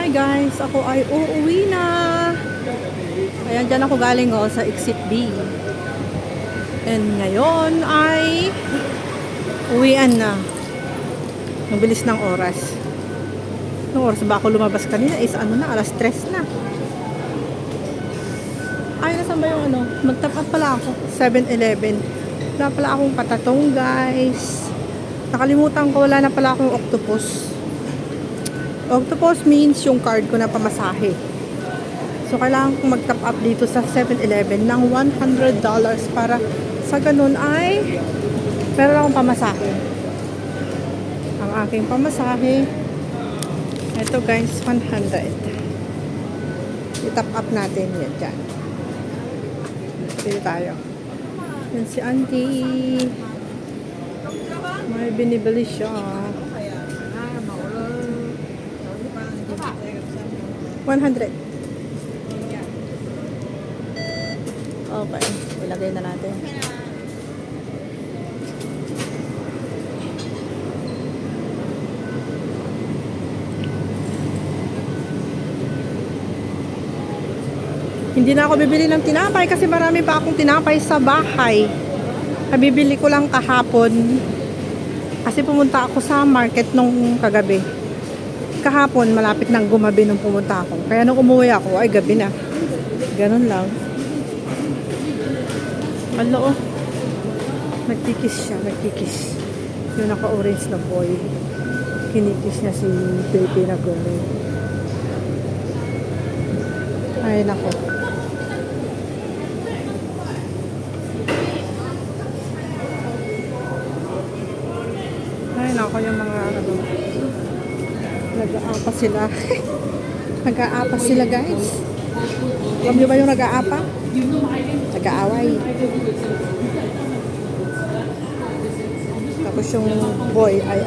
Hi guys, ako ay uuwi na. Ayan, dyan ako galing sa Exit B. And ngayon ay uwian na. Ang bilis ng oras. Nung oras ba ako lumabas kanina is alas 3 na. Ay, nasan ba yung Mag-top up pala ako. 7-Eleven. Wala pala akong patatong guys. Nakalimutan ko, wala na pala akong octopus. Octopus means yung card ko na pamasahe. So, kailangan kong mag-top up dito sa 7-Eleven ng $100 para sa ganun ay meron akong pamasahe. Ang aking pamasahe, ito guys, 100. I-top up natin yan dyan. Dito tayo. Yan si auntie. May binibili siya. 100. Okay. Ilagay na natin. Hindi na ako bibili ng tinapay kasi marami pa akong tinapay sa bahay. Nabibili ko lang kahapon. Kasi pumunta ako sa market nung kagabi. Kahapon, malapit nang gumabi nung pumunta ako. Kaya nung umuwi ako, ay gabi na. Ganun lang. Malo, nagkikis siya, nagkikis. Yung naka-orange na boy. Kinikis niya si baby na gulay. Ay, nako. Ay, nako yung mga nag-aapa sila. Nag-aapa sila guys. Alam niyo ba yung nag-aapa? Nag-aaway. Tapos yung boy ay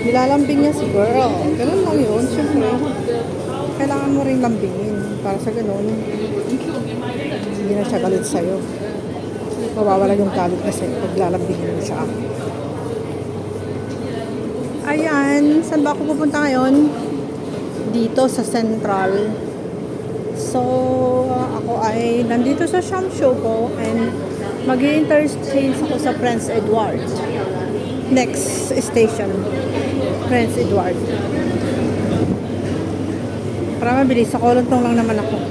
nilalambing niya si girl. Ganun lang yun. Siyempre, kailangan mo rin lambingin para sa ganun hindi na siya galit sa'yo. Mawawala yung galit na sa'yo pag lalambingin mo siya. Ayan, saan ba ako pupunta ngayon? Dito sa Central. So, ako ay nandito sa Shamshogo and mag-i-interchange ako sa Prince Edward. Next station, Prince Edward. Para mabilis, sa Kolontong lang naman ako.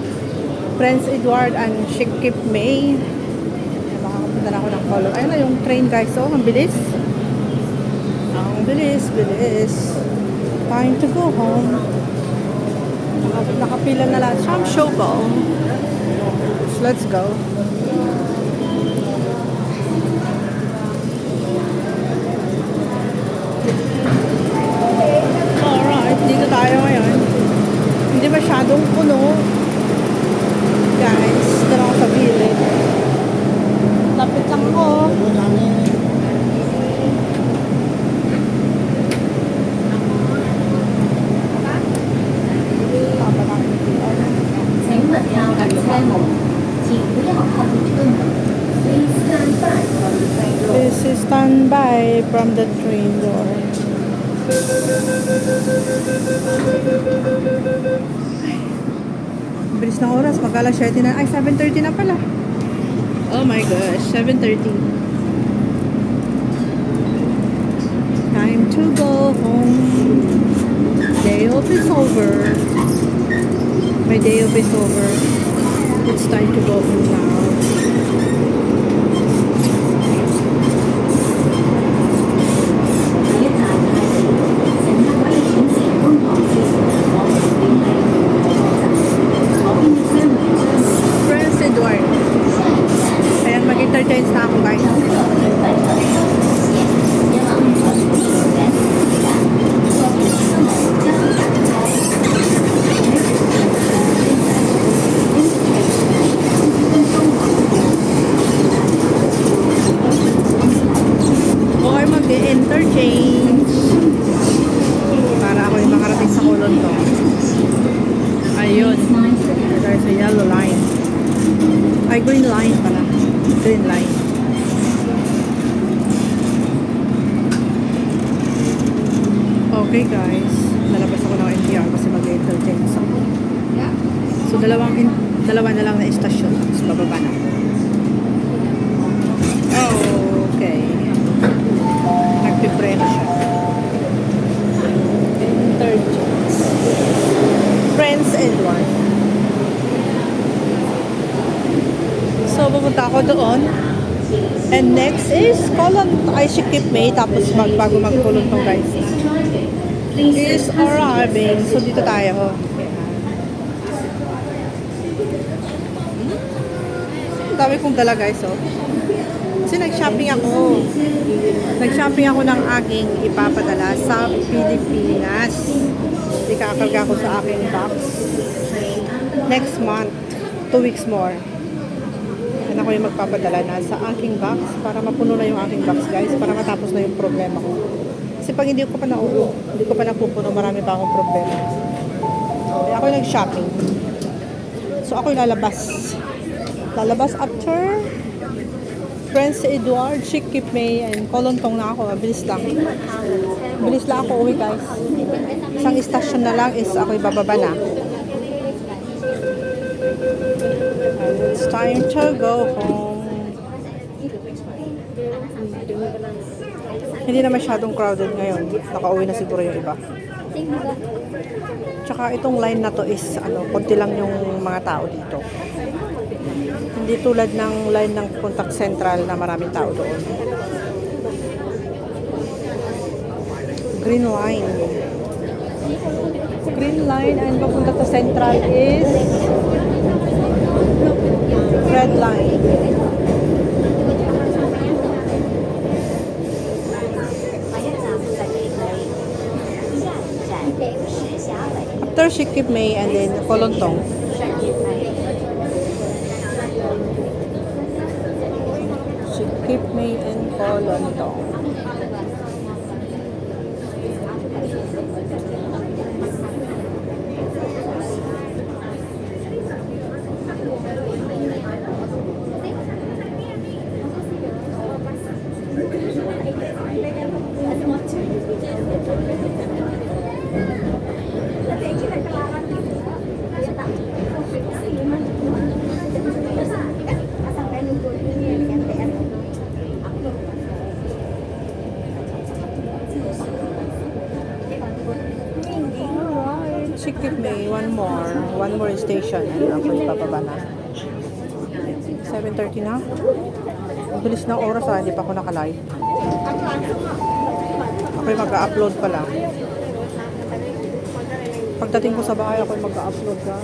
Prince Edward and Shikip May. Makakapunta na ako ng Kolong. Ayun na yung train guys, ang bilis. Ang bilis, bilis. Time to go home. Nakapila na lahat. Shamshogo. So, let's go. Alright, dito tayo ngayon. Hindi masyadong puno. Guys, dito ako sa gilid. Lapit lang ako. This is standby from the train door. Bilis ng oras, mag-alas 7 na. Ay, 7:30 na pala. Oh my gosh, 7:30. Time to go home. Day off is over. My day off is over. It's time to go home now. Prince Edward. Ayan, mag-entertain na ako guys. Okay, mag-interchange para ako yung makarating sa Kolontong. Ayun. There's a yellow line. Ay, green line pala. Green line. Okay guys, nalabas ako ng NTR kasi mag-interchange ako. So dalawa na lang na istasyon, tapos bababa na ako. Okay. Nagpipreno siya. Interchange. Prince Edward. So pupunta ako doon. And next is Shikip May, tapos bago magkulong tong guys is arriving. So dito tayo. Ang dami kong dala guys, oh. Kasi nag-shopping ako ng aking ipapadala sa Pilipinas. Ikakarga ko sa aking box next month, 2 weeks more. Yan ako yung magpapadala na sa aking box para mapuno na yung aking box guys, para matapos na yung problema ko. Kasi pag hindi ko pa napupuno, marami pa akong problema. Kaya ako yung nag-shopping. So ako yung lalabas after Prince Edward, Shikip May, and Kolontong na ako. Bilis lang ako uwi guys. Isang istasyon na lang is ako bababa na. And it's time to go home. Hindi na masyadong crowded ngayon. Nakauwi na siguro yung iba. Tsaka itong line na to is konti lang yung mga tao dito. Hindi tulad ng line ng Contact Central na maraming tao doon. Green line. Green line and papunta sa Central is red line. After Shikip May and then Kolontong. Shikip May and Kolontong. Shikip May, one more station and ako ipapaba na. 7:30 na. Ang bilis ng oras hindi pa ako naka-live. Ako mag-upload pa lang. Pagdating ko sa bahay ako mag-upload ka.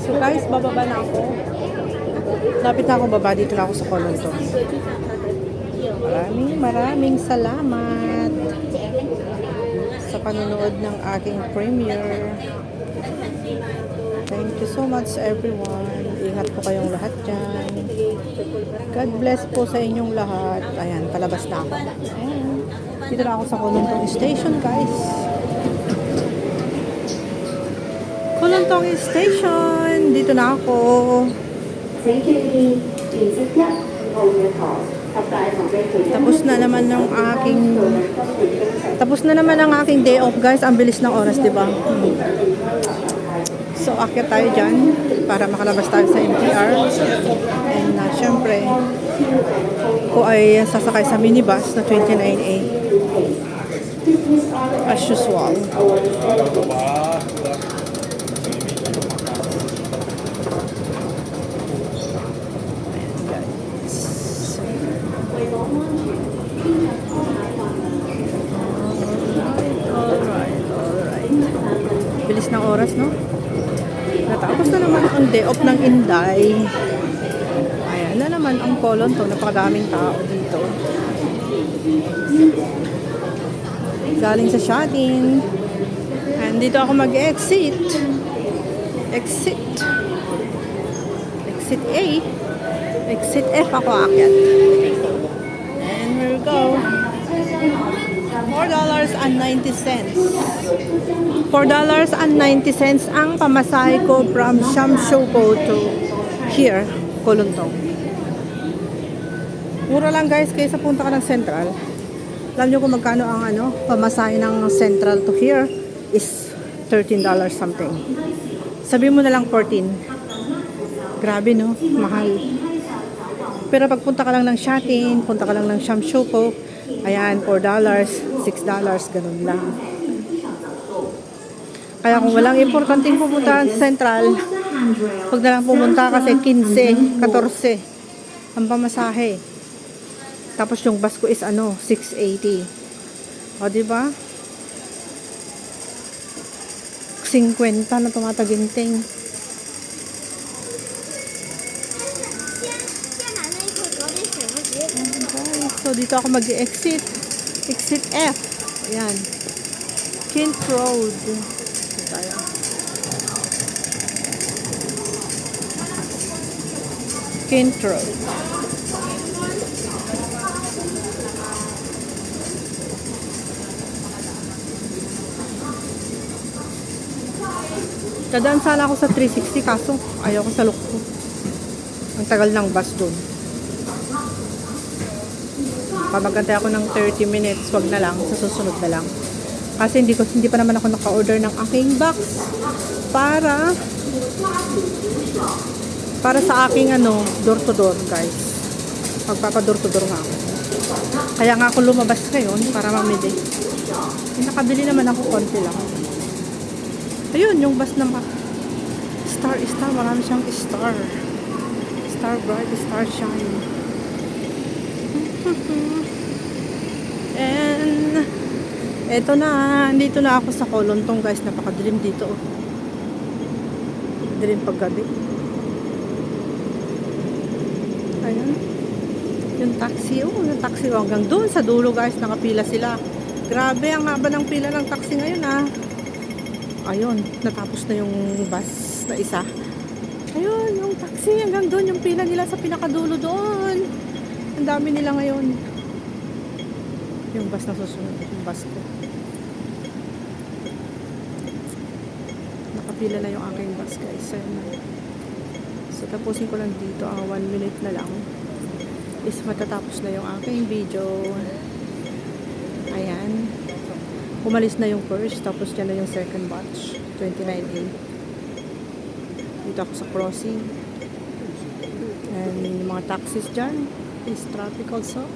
So guys, bababa na ako. Lapit na akong baba. Dito na ako sa Kolontong. Maraming salamat sa panonood ng aking premiere. Thank you so much everyone. Ingat po kayong lahat dyan. God bless po sa inyong lahat. Ayan, palabas na ako. Ayan. Dito na ako sa Kolontong Station, guys. Kolontong Station. Dito na ako. Tapos na naman ang aking day off, guys. Ang bilis ng oras, di ba? So, akyat tayo dyan para makalabas tayo sa MTR. And syempre, ko ay sasakay sa minibus na 29A. As usual. Alright. Bilis ng oras, no? Natapos na naman ang day off ng Inday. Ayan na naman ang Kolontong. Napakadaming tao dito. Galing sa shopping. And dito ako mag-exit. Exit A. Exit F ako aakyat. And here we go. $4.90. $4.90 ang pamasahe ko from Shamshopo to here, Kolontong. Mura lang, guys, kaysa punta ka ng Central. Alam nyo kung magkano ang pamasahe ng Central to here is $13 something. Sabi mo na lang 14. Grabe, no? Mahal. Pero pag punta ka lang ng Shatin, punta ka lang ng Shamshopo, ayan, $4, $6, ganun lang. Kaya kung walang importanteng pupuntahan sa Central, huwag na lang pumunta kasi 15, 14 ang pamasahe. Tapos yung bus ko is $6.80. O, diba? 50 na tumataginting. Okay, so dito ako mag-exit. Exit F. Ayan. Kent Road. Dito tayo. Kent Road. Dadaan sana ako sa 360 kaso ayaw ko sa lukso. Ang tagal ng bus doon. Pamagantay ako ng 30 minutes, wag na lang, sa susunod na lang. Kasi hindi pa naman ako naka-order ng aking box para sa aking door to door, guys. Magpapa-door to door nga ako. Kaya nga ako lumabas ngayon para mamili. Nakabili naman ako konti lang. Ayun, yung bus na star, marami siyang star. Star bright, star shine. And eto na, dito na ako sa Kolontong, guys. Napakadilim dito. Dilim paggabi. Ayun. Yung taxi, yung taxi hanggang doon sa dulo, guys. Nakapila sila. Grabe, ang haba ng pila ng taxi ngayon, Ayun, natapos na yung bus na isa. Ayun, yung taxi hanggang doon, yung pila nila sa pinakadulo doon. Ang dami nila ngayon. Yung bus na susunod, yung bus ko. Nakapila na yung aking bus, guys. So, tapusin ko lang dito. 1 minute na lang is matatapos na yung aking video. Ayan. Umalis na yung first, tapos dyan na yung second batch, 29A. Dito ako sa crossing. And yung mga taxis dyan is traffic also.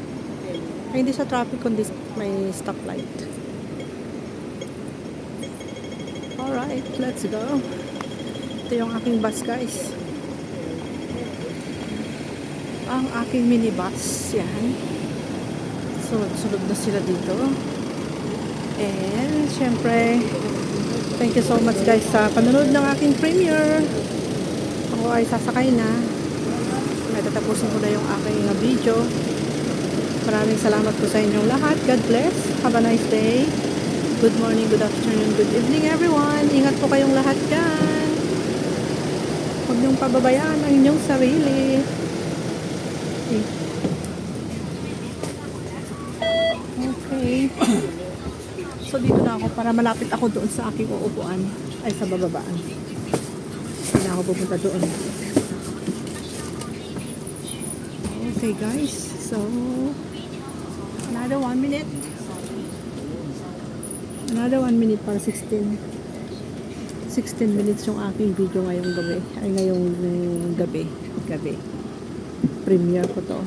Ay, hindi sa traffic, kundi may stoplight. Alright, let's go. Ito yung aking bus, guys. Ang aking minibus, yan. Sunod na sila dito. And, syempre, thank you so much, guys, sa panonood ng aking premiere. Ako ay sasakay na. May tatapusin ko na yung aking video. Maraming salamat po sa inyong lahat. God bless. Have a nice day. Good morning, good afternoon, good evening, everyone. Ingat po kayong lahat dyan. Huwag niyong pababayaan ang inyong sarili. eh. Okay. So dito na ako para malapit ako doon sa aking uupuan. Ay, sa bababaan. Hindi na ako pupunta doon. Okay guys. So, another 1 minute. Another 1 minute para 16 minutes yung aking video ngayong gabi. Ay, ngayong gabi. Premiere ko to.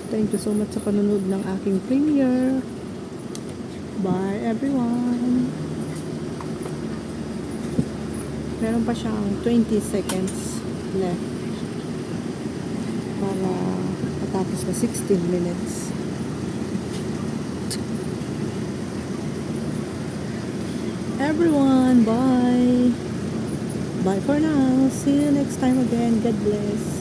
Thank you so much sa panonood ng aking premiere. Bye everyone. Meron pa siyang 20 seconds left para matapos na 16 minutes. Everyone, bye. Bye for now. See you next time again. God bless.